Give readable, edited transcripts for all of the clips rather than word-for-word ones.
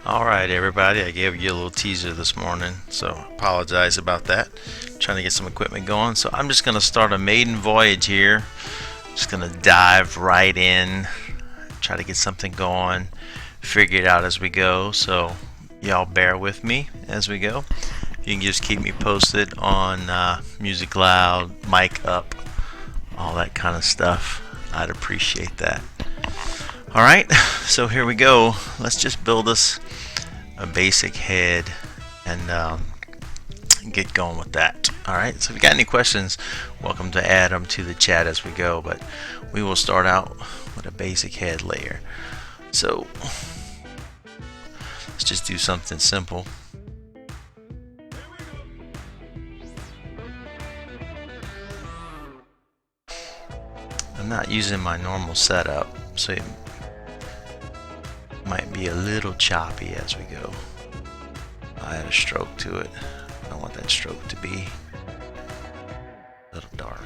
Alright everybody, I gave you a little teaser this morning, so apologize about that. Trying to get some equipment going, so I'm just going to start a maiden voyage here. Just going to dive right in, try to get something going, figure it out as we go, so y'all bear with me as we go. You can just keep me posted on music loud, mic up, all that kind of stuff. I'd appreciate that. Alright, so here we go. Let's just build us a basic head and get going with that. Alright, so if you got any questions, welcome to add them to the chat as we go, but we will start out with a basic head layer. So let's just do something simple. I'm not using my normal setup, so it might be a little choppy as we go. I add a stroke to it. I want that stroke to be a little darker.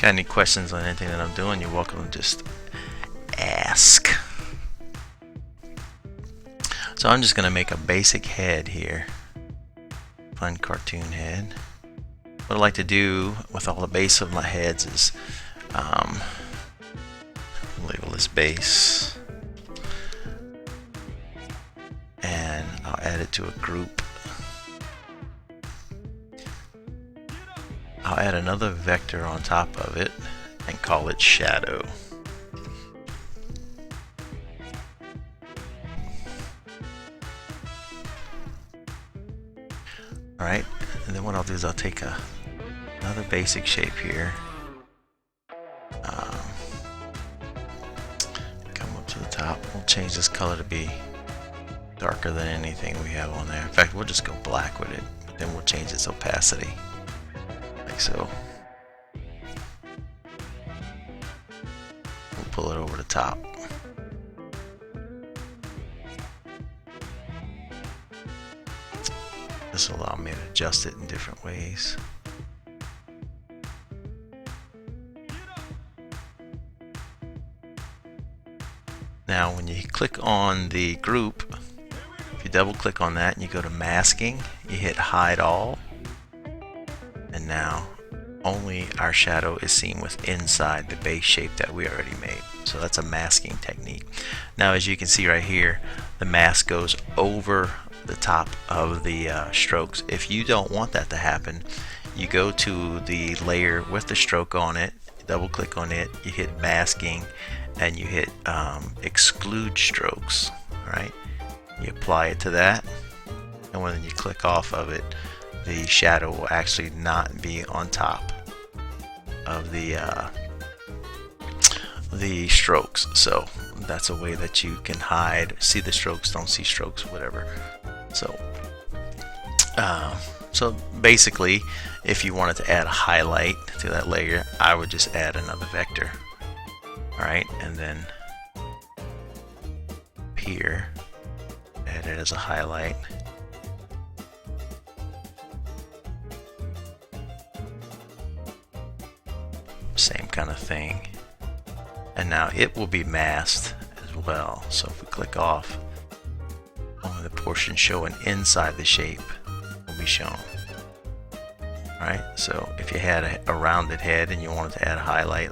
Got any questions on anything that I'm doing, you're welcome to just ask. So I'm just going to make a basic head here. Fun cartoon head. What I like to do with all the base of my heads is label this base, and I'll add it to a group. I'll add another vector on top of it and call it shadow. Alright, and then what I'll do is I'll take another basic shape here, come up to the top. We'll change this color to be darker than anything we have on there. In fact, we'll just go black with it, but then we'll change its opacity, like so. We'll pull it over the top. This will allow me to adjust it in different ways. Now when you click on the group, if you double click on that and you go to masking, you hit hide all, and now only our shadow is seen with inside the base shape that we already made. So that's a masking technique. Now as you can see right here, the mask goes over the top of the strokes. If you don't want that to happen, you go to the layer with the stroke on it, double click on it, you hit masking, and you hit exclude strokes. Alright, you apply it to that, and when you click off of it, the shadow will actually not be on top of the strokes. So that's a way that you can hide, see the strokes, don't see strokes, whatever. So basically, if you wanted to add a highlight to that layer, I would just add another vector. Alright, and then here, add it as a highlight. Same kind of thing. And now it will be masked as well. So if we click off, only the portion showing inside the shape will be shown. Alright, so if you had a rounded head and you wanted to add a highlight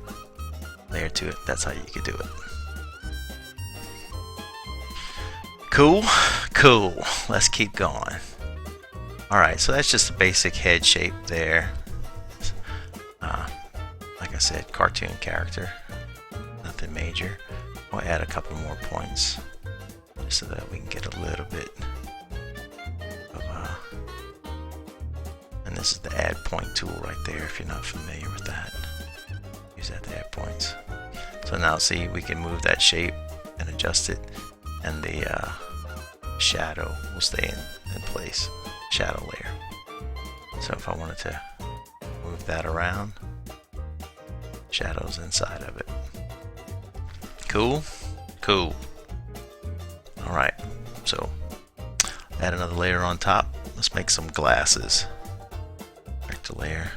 layer to it, that's how you could do it. Cool? Cool. Let's keep going. Alright, so that's just a basic head shape there. Like I said, cartoon character. Nothing major. We'll add a couple more points just so that we can get a little bit of and this is the add point tool right there if you're not familiar with that. Use that to add points. So now see, we can move that shape and adjust it, and the shadow will stay in place, shadow layer. So if I wanted to move that around, shadow's inside of it. Cool? Cool. Alright, so add another layer on top. Let's make some glasses. Back to layer.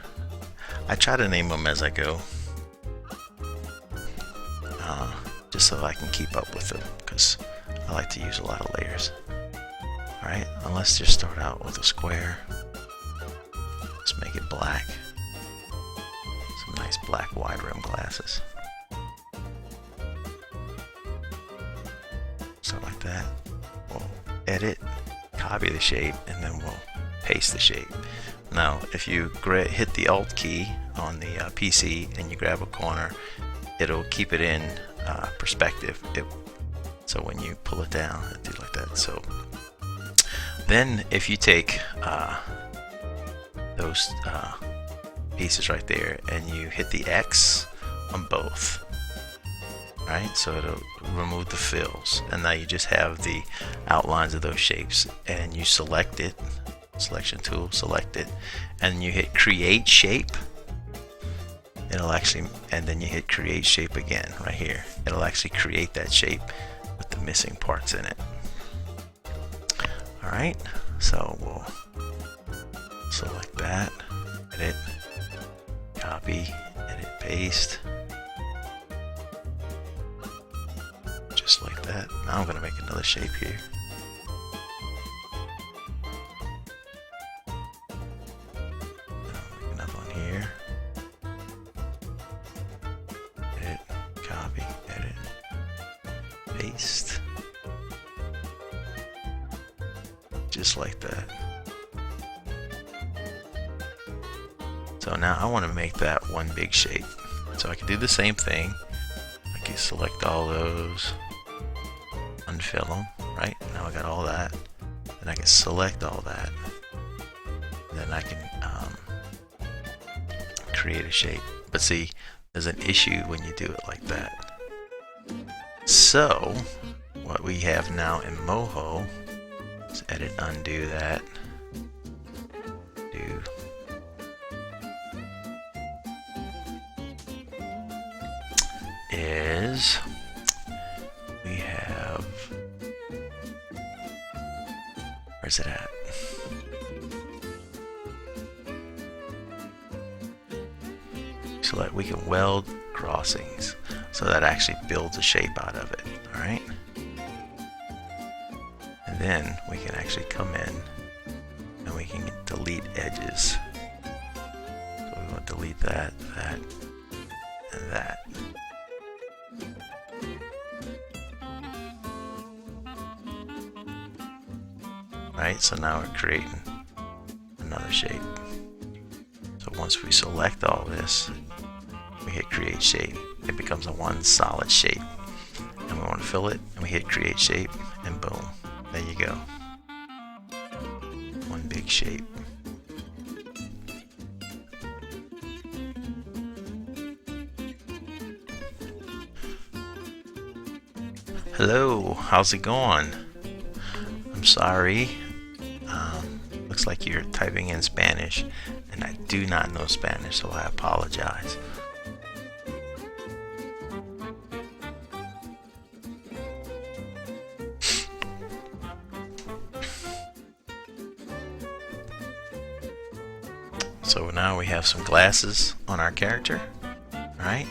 I try to name them as I go, just so I can keep up with them, because I like to use a lot of layers. Alright, let's just start out with a square. Let's make it black. Some nice black wide rim glasses. So like that. We'll edit, copy the shape, and then we'll paste the shape. Now, if you hit the Alt key on the PC and you grab a corner, it'll keep it in perspective. So when you pull it down, it'll do like that. So then, if you take those pieces right there and you hit the X on both, right? So it'll remove the fills, and now you just have the outlines of those shapes. And you select it. Selection tool, select it, and you hit create shape. It'll actually, and then you hit create shape again right here. It'll actually create that shape with the missing parts in it. Alright, so we'll select that, edit, copy, edit, paste, just like that. Now I'm going to make another shape here. Paste, just like that. So now I want to make that one big shape. So I can do the same thing. I can select all those, unfill them, right? Now I got all that. Then I can select all that. And then I can create a shape. But see, there's an issue when you do it like that. So, what we have now in Moho, let's edit, undo that, do, is, we have, where's it at? So that we can weld crossings. So that actually builds a shape out of it, alright? And then we can actually come in and we can delete edges. So we want to delete that, that, and that. Right, so now we're creating another shape. So once we select all this, we hit create shape. It becomes a one solid shape, and we want to fill it, and we hit create shape, and boom, there you go, one big shape. Hello, how's it going? I'm sorry, looks like you're typing in Spanish, and I do not know Spanish, so I apologize. So now we have some glasses on our character, right?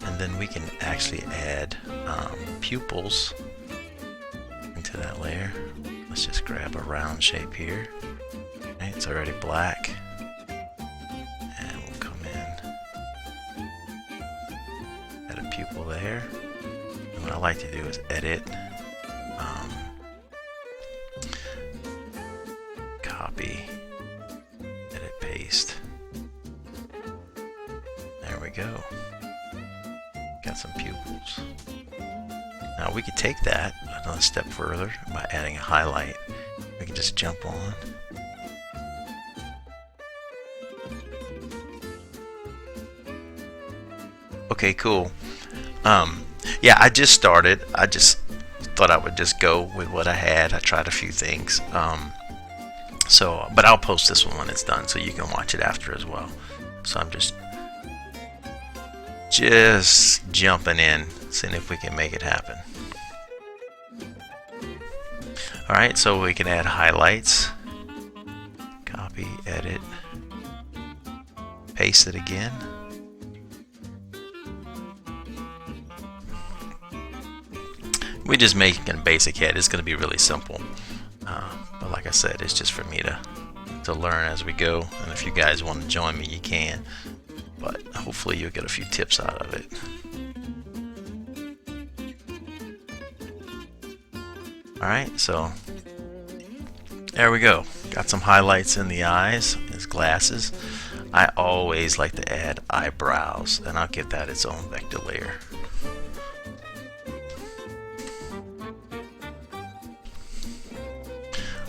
And then we can actually add pupils into that layer. Let's just grab a round shape here. Okay, it's already black. And we'll come in, add a pupil there. And what I like to do is edit, copy, paste. There we go. Got some pupils. Now we could take that another step further by adding a highlight. We can just jump on. Okay, cool. Yeah, I just started. I just thought I would just go with what I had. I tried a few things. But I'll post this one when it's done, so you can watch it after as well. So I'm just jumping in, seeing if we can make it happen. Alright, so we can add highlights. Copy, edit, paste it again. We just making a basic head. It's going to be really simple, but like I said, it's just for me to learn as we go. And if you guys want to join me, you can. But hopefully you'll get a few tips out of it. All right, so there we go. Got some highlights in the eyes, his glasses. I always like to add eyebrows, and I'll give that its own vector layer.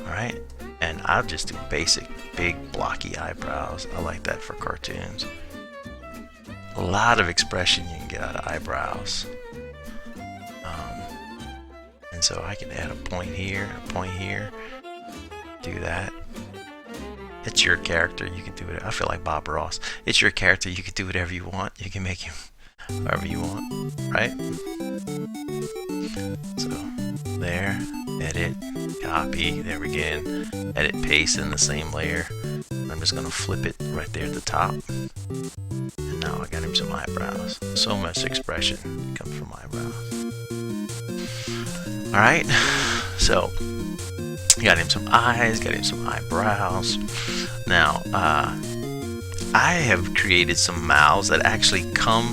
Alright, and I'll just do basic, big, blocky eyebrows. I like that for cartoons. A lot of expression you can get out of eyebrows. And so I can add a point here, do that. It's your character, you can do it. I feel like Bob Ross. It's your character, you can do whatever you want. You can make him however you want, right? So, there, edit, copy, there we go. Edit, paste in the same layer. I'm just gonna flip it right there at the top. And now I got him some eyebrows. So much expression comes from eyebrows. Alright, so got him some eyes, got him some eyebrows. Now, I have created some mouths that actually come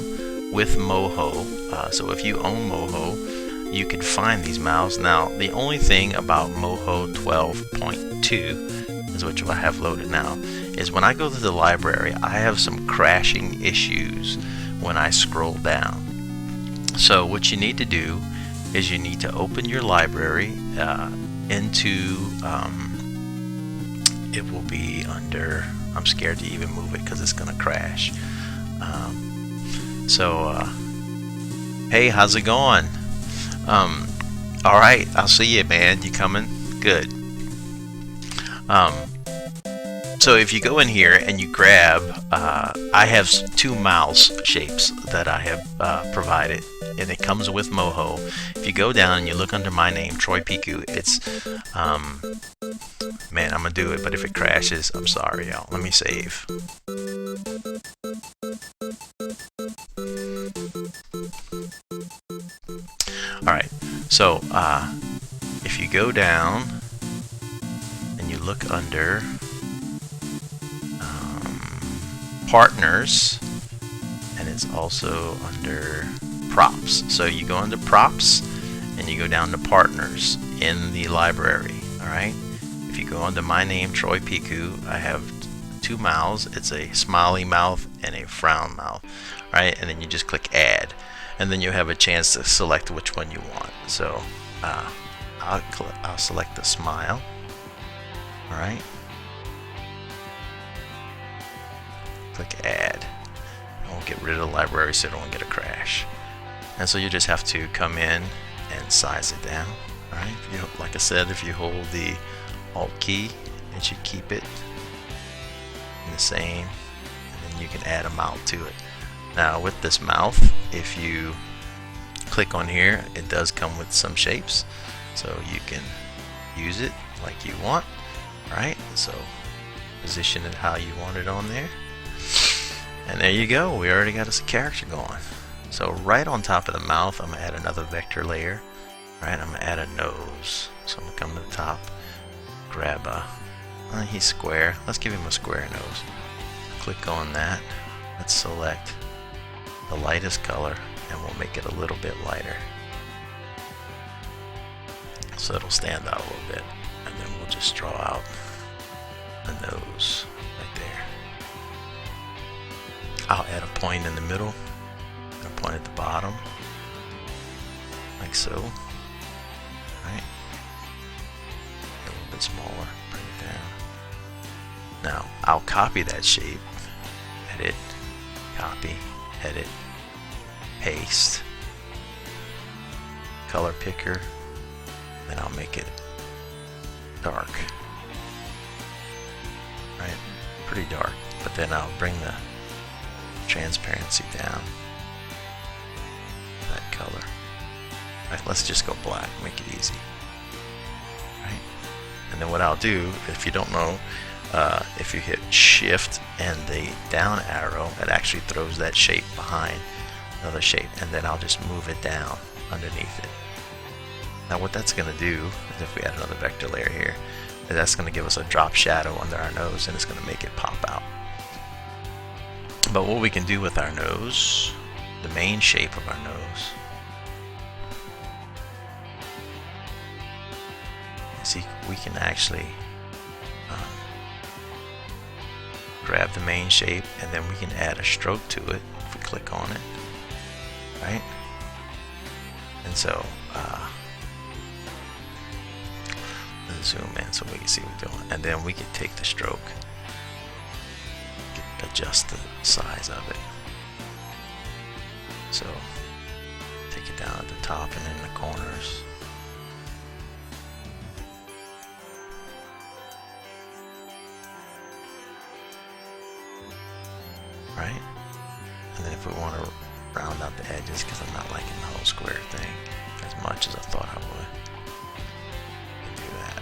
with Moho. So if you own Moho, you can find these mouths. Now, the only thing about Moho 12.2 is what I have loaded now, is when I go to the library, I have some crashing issues when I scroll down. So what you need to do is you need to open your library into, it will be under, I'm scared to even move it because it's going to crash. Hey, how's it going? Alright, I'll see you, man. You coming? Good. So if you go in here and you grab, I have two mouse shapes that I have provided, and it comes with Moho. If you go down and you look under my name, Troy Picou, it's, man, I'm gonna do it, but if it crashes, I'm sorry, y'all. Let me save. Alright, so if you go down and you look under partners, and it's also under props. So you go under props and you go down to partners in the library. Alright, if you go under my name, Troy Picou, I have two mouths. It's a smiley mouth and a frown mouth. Alright, and then you just click add, and then you have a chance to select which one you want. So I'll select the smile. Alright, click add. I won't get rid of the library so I don't get a crash. And so you just have to come in and size it down. Alright, like I said, if you hold the Alt key, it should keep it in the same, and then you can add a mouth to it. Now with this mouth, if you click on here, it does come with some shapes, so you can use it like you want. Right, so position it how you want it on there, and there you go. We already got us a character going. So right on top of the mouth, I'm gonna add another vector layer. Right, I'm gonna add a nose. So I'm gonna come to the top, grab he's square. Let's give him a square nose. Click on that. Let's select the lightest color, and we'll make it a little bit lighter, so it'll stand out a little bit. And then we'll just draw out a nose right there. I'll add a point in the middle and a point at the bottom, like so. Right, a little bit smaller, bring it down. Now I'll copy that shape, edit, copy, edit, paste, color picker, then I'll make it dark, right, pretty dark, but then I'll bring the transparency down, that color. Right, let's just go black, make it easy. Right, and then what I'll do, if you don't know, if you hit shift and the down arrow, it actually throws that shape behind another shape, and then I'll just move it down underneath it. Now what that's going to do is, if we add another vector layer here, that's going to give us a drop shadow under our nose, and it's going to make it pop out. But what we can do with our nose, the main shape of our nose, see, we can actually grab the main shape, and then we can add a stroke to it if we click on it, right? And so let's zoom in so we can see what we're doing, and then we can take the stroke, adjust the size of it. So take it down at the top and in the corners. Right? And then if we want to round out the edges, because I'm not liking the whole square thing as much as I thought I would, we can do that.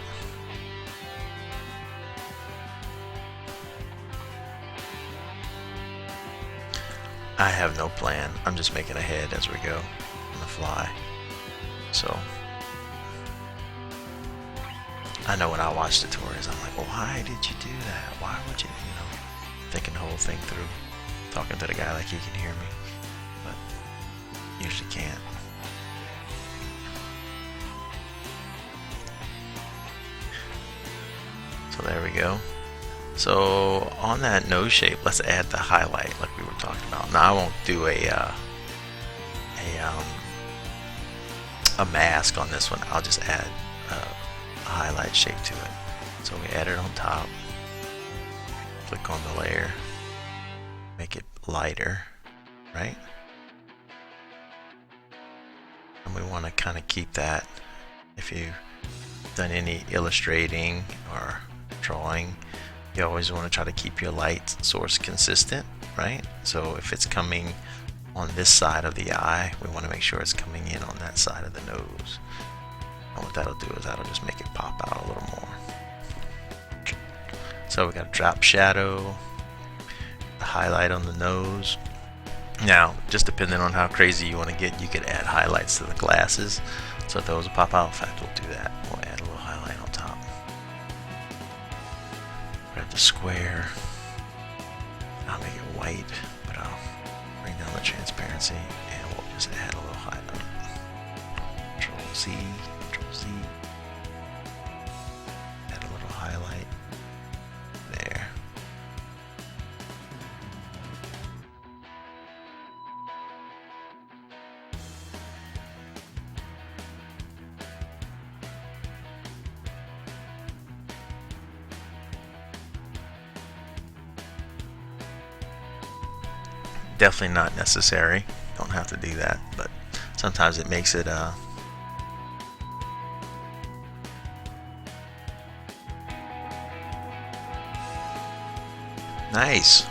I have no plan. I'm just making a head as we go on the fly. So I know when I watch tutorials, I'm like, well, why did you do that? Why would you, thinking the whole thing through, talking to the guy like he can hear me, but usually can't. So there we go. So on that nose shape, let's add the highlight like we were talking about. Now I won't do a mask on this one. I'll just add a highlight shape to it. So we add it on top, click on the layer, make it lighter, right? And we want to kind of keep that. If you've done any illustrating or drawing, you always want to try to keep your light source consistent, right? So if it's coming on this side of the eye, we want to make sure it's coming in on that side of the nose. And what that'll do is that'll just make it pop out a little more. So we got a drop shadow, the highlight on the nose. Now, just depending on how crazy you want to get, you could add highlights to the glasses, so those will pop out. In fact, we'll do that. We'll add a little highlight on top. Grab the square. I'll make it white, but I'll bring down the transparency, and we'll just add a little highlight. Control Z, Control Z. Add a little highlight there. Definitely not necessary. Don't have to do that, but sometimes it makes it nice.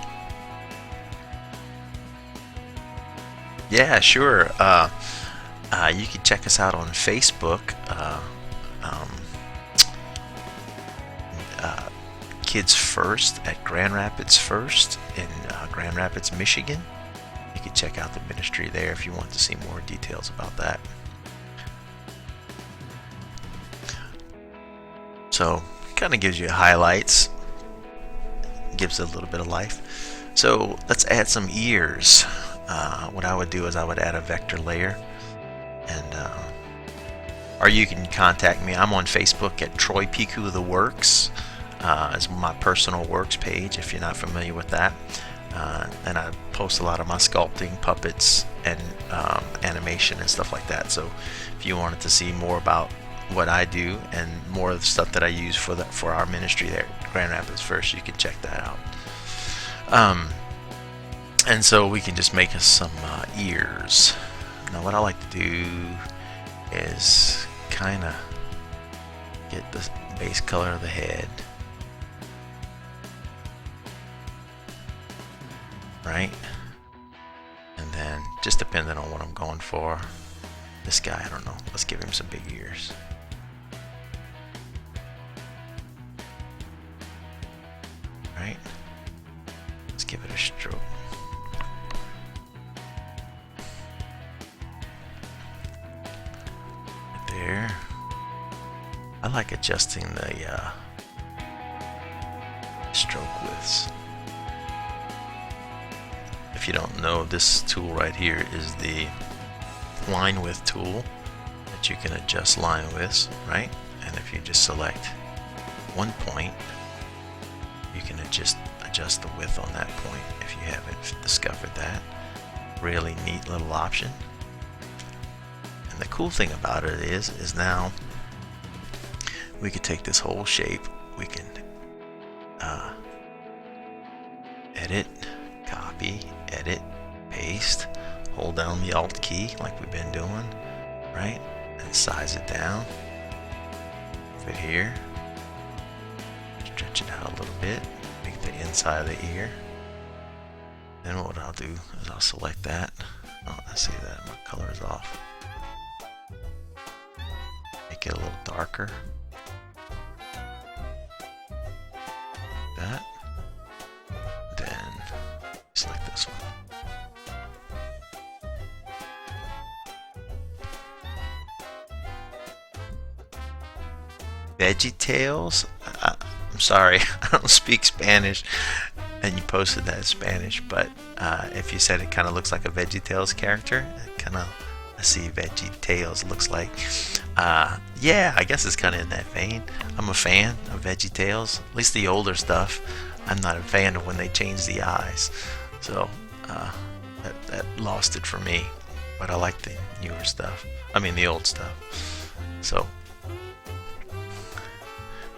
Yeah, sure. You can check us out on Facebook. Kids First at Grand Rapids First in Grand Rapids, Michigan. You can check out the ministry there if you want to see more details about that. So it kind of gives you highlights, gives it a little bit of life. So let's add some ears. What I would do is I would add a vector layer, and or you can contact me. I'm on Facebook at Troy Picou The Works. It's my personal works page if you're not familiar with that. And I post a lot of my sculpting, puppets, and animation and stuff like that. So if you wanted to see more about what I do and more of the stuff that I use for our ministry there at Grand Rapids First, you can check that out. And so we can just make us some ears. Now what I like to do is kind of get the base color of the head. Right? And then just depending on what I'm going for. This guy, I don't know. Let's give him some big ears. right? Let's give it a stroke. Right there. I like adjusting the stroke widths. If you don't know, this tool right here is the line width tool that you can adjust line widths, right? And if you just select one point, you can adjust the width on that point if you haven't discovered that. Really neat little option. And the cool thing about it is now we could take this whole shape, we can edit, copy, edit, paste, hold down the Alt key like we've been doing, right? And size it down, fit here, stretch it out a little bit, make the inside of the ear. Then what I'll do is I'll select that. Oh, I see that my color is off. Make it a little darker. That. Then select this one. VeggieTales? I'm sorry, I don't speak Spanish, and you posted that in Spanish, but if you said it kind of looks like a VeggieTales character, I see VeggieTales looks like. Yeah, I guess it's kind of in that vein. I'm a fan of VeggieTales, at least the older stuff. I'm not a fan of when they change the eyes, so that lost it for me. But I like the newer stuff. I mean the old stuff. So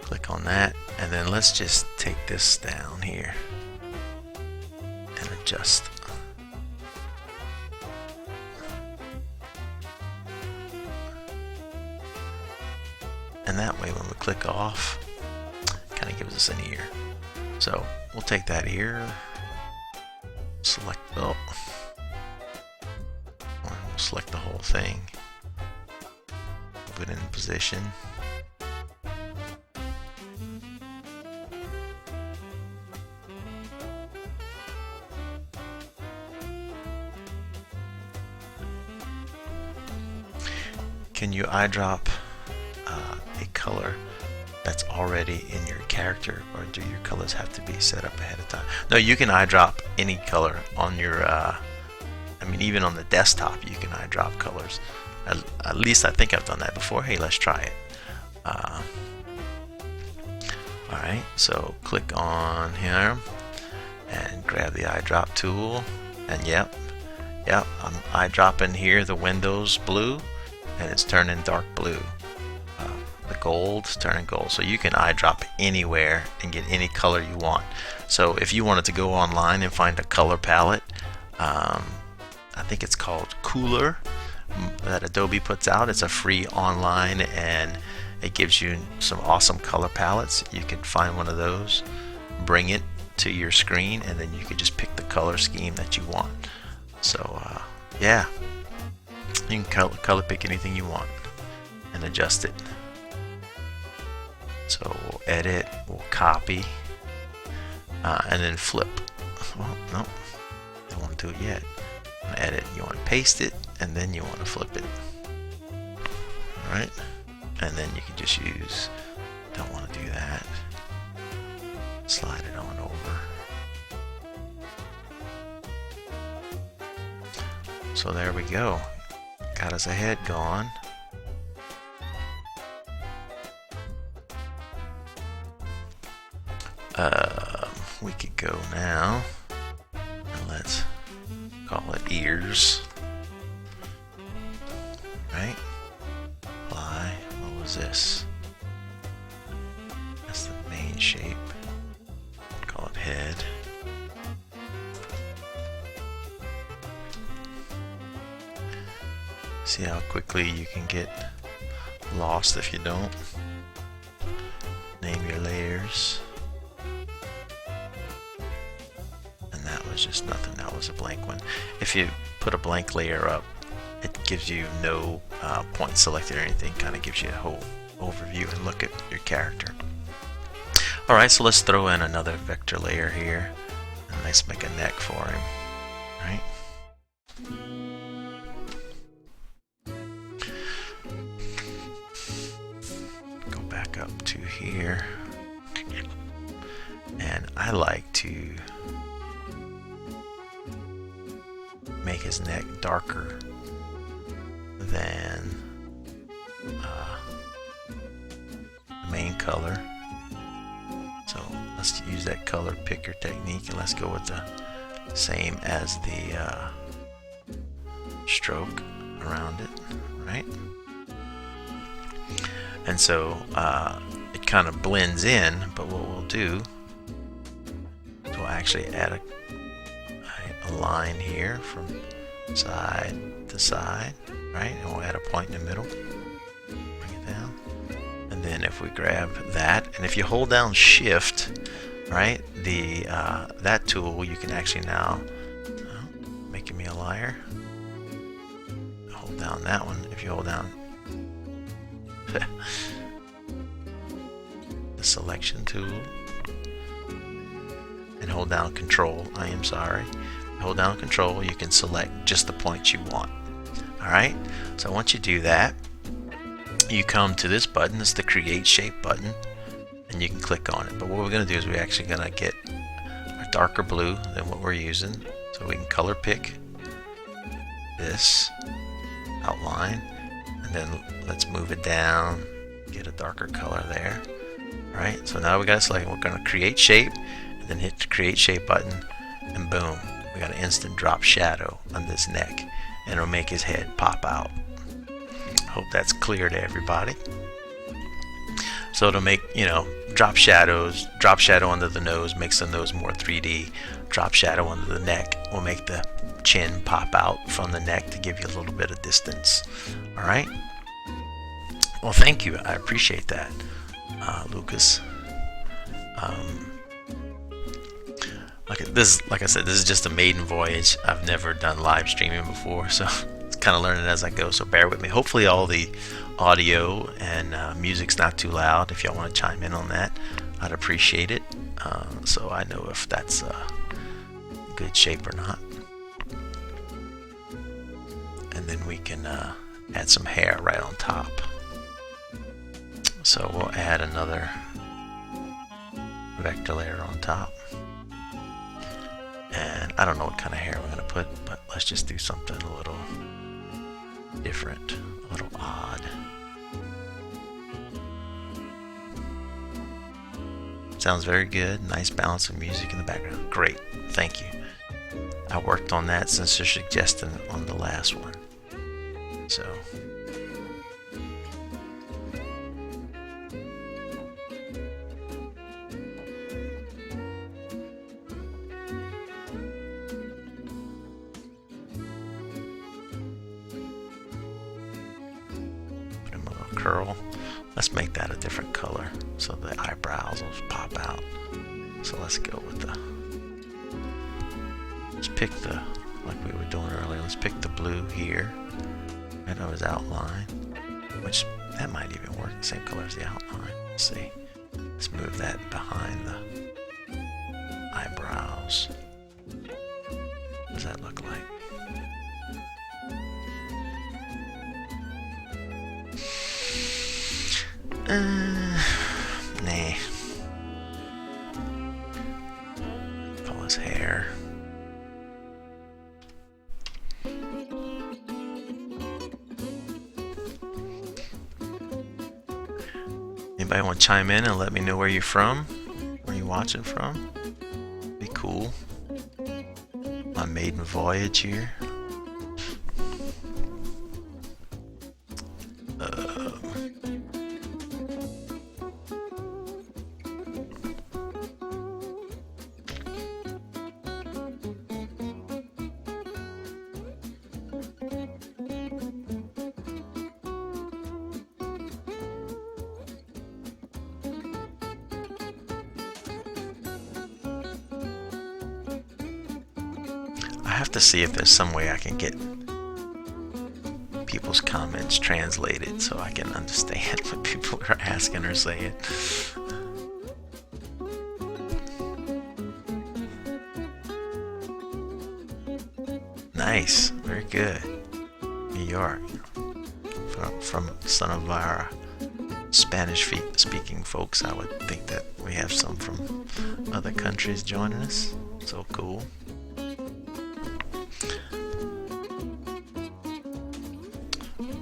click on that, and then let's just take this down here and adjust. And that way when we click off, it kind of gives us an ear. So we'll take that ear, select, we'll select the whole thing, move it in position. Can you eyedrop a color that's already in your character, or do your colors have to be set up ahead of time? No, you can eyedrop any color on your, I mean even on the desktop you can eyedrop colors. At least I think I've done that before. Hey, let's try it. Alright, so click on here and grab the eyedrop tool, and yep, I'm eyedropping here the Windows blue, and it's turning dark blue. The gold's turning gold. So you can eyedrop anywhere and get any color you want. So if you wanted to go online and find a color palette, I think it's called Cooler that Adobe puts out. It's a free online, and it gives you some awesome color palettes. You can find one of those, bring it to your screen, and then you can just pick the color scheme that you want. So yeah, you can color pick anything you want and adjust it. So we'll edit, we'll copy, and then flip. Well, no, don't want to do it yet. Edit, you want to paste it, and then you want to flip it. Alright, and then you can just use, don't want to do that, slide it on over. So there we go. Got us a head going. We could go now, and let's call it ears. Right? Apply. What was this? That's the main shape. Call it head. See how quickly you can get lost if you don't. Name your layers. And that was just nothing, that was a blank one. If you put a blank layer up, it gives you no point selected or anything, kind of gives you a whole overview and look at your character. Alright, so let's throw in another vector layer here. And let's make a neck for him. Right? Go back up to here. And I like to make his neck darker than the main color. So let's use that color picker technique and let's go with the same as the stroke around it, right? And so it kind of blends in, but what we'll do is we'll actually add a line here from side to side, right? And we'll add a point in the middle. Bring it down. And then if we grab that, and if you hold down Shift, right, that tool, you can actually now, making me a liar, hold down that one. If you hold down the selection tool and hold down Control, I am sorry, hold down Control, you can select just the points you want. Alright, so once you do that, you come to this button. It's the Create Shape button, and you can click on it. But what we're going to do is we're actually going to get a darker blue than what we're using, so we can color pick this outline, and then let's move it down, get a darker color there. Alright, so now we got to select, we're going to create shape, and then hit the Create Shape button, and boom, we got an instant drop shadow on this neck, and it'll make his head pop out. Hope that's clear to everybody. So it'll make, drop shadow under the nose, makes the nose more 3D. Drop shadow under the neck will make the chin pop out from the neck to give you a little bit of distance. All right. Well, thank you. I appreciate that, Lucas. Like I said, this is just a maiden voyage. I've never done live streaming before, so it's kind of learning as I go. So bear with me. Hopefully, all the audio and music's not too loud. If y'all want to chime in on that, I'd appreciate it. So I know if that's good shape or not. And then we can add some hair right on top. So we'll add another vector layer on top. And I don't know what kind of hair we're going to put, but let's just do something a little different, a little odd. Sounds very good. Nice balance of music in the background. Great. Thank you. I worked on that since you're suggesting on the last one. So. Put him a little curl. Let's make that a different color so the eyebrows will pop out. So let's go with let's pick like we were doing earlier, let's pick the blue here, right on his outline, which that might even work, the same color as the outline. Let's see. Let's move that behind the eyebrows. What does that look like? Nah. Pull his hair. Anybody want to chime in and let me know where you're from? Where you watching from? Be cool. My maiden voyage here. I have to see if there's some way I can get people's comments translated so I can understand what people are asking or saying. Nice. Very good. New York. From some of our Spanish speaking folks, I would think that we have some from other countries joining us. So cool.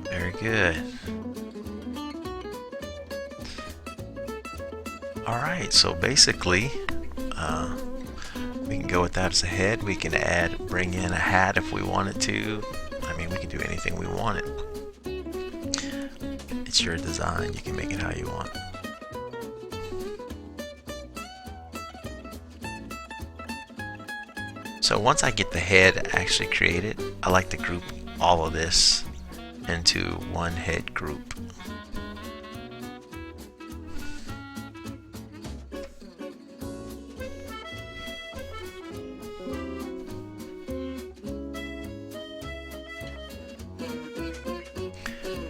Very good. Alright, so basically we can go with that as a head. We can bring in a hat if we wanted to. I mean, we can do anything we wanted. It's your design. You can make it how you want. So once I get the head actually created, I like to group all of this into one head group.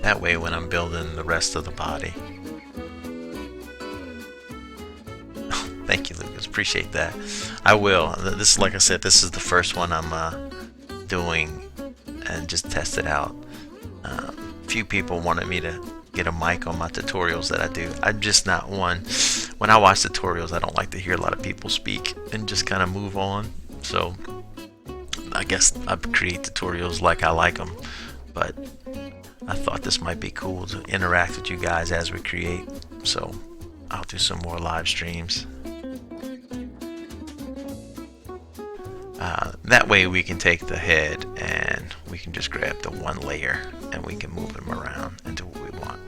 That way when I'm building the rest of the body. Thank you, Lucas. Appreciate that. I will. This, like I said, this is the first one I'm doing and just test it out. A few people wanted me to get a mic on my tutorials that I do. I'm just not one. When I watch tutorials, I don't like to hear a lot of people speak and just kind of move on. So I guess I create tutorials like I like them. But I thought this might be cool to interact with you guys as we create. So I'll do some more live streams. That way we can take the head and we can just grab the one layer and we can move them around and do what we want.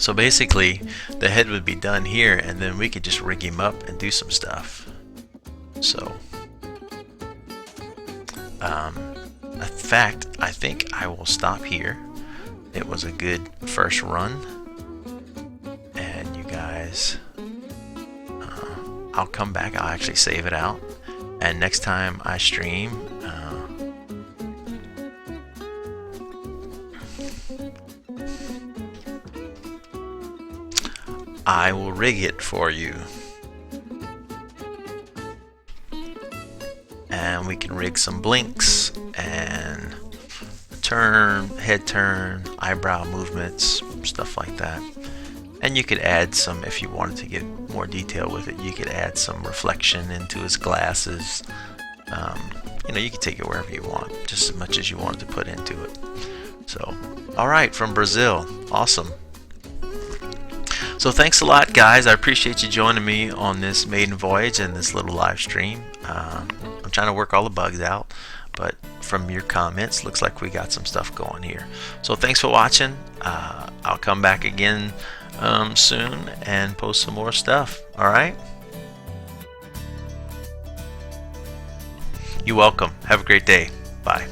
So basically the head would be done here and then we could just rig him up and do some stuff. So in fact, I think I will stop here. It was a good first run, and you guys, I'll come back. I'll actually save it out, and next time I stream, I will rig it for you. And we can rig some blinks and head turn, eyebrow movements, stuff like that. And you could add some, if you wanted to get more detail with it, you could add some reflection into his glasses. You know, you can take it wherever you want, just as much as you wanted to put into it. So, all right, from Brazil, awesome. So thanks a lot, guys. I appreciate you joining me on this maiden voyage and this little live stream. I'm trying to work all the bugs out, but from your comments, looks like we got some stuff going here. So thanks for watching. I'll come back again soon and post some more stuff. All right? You're welcome. Have a great day. Bye.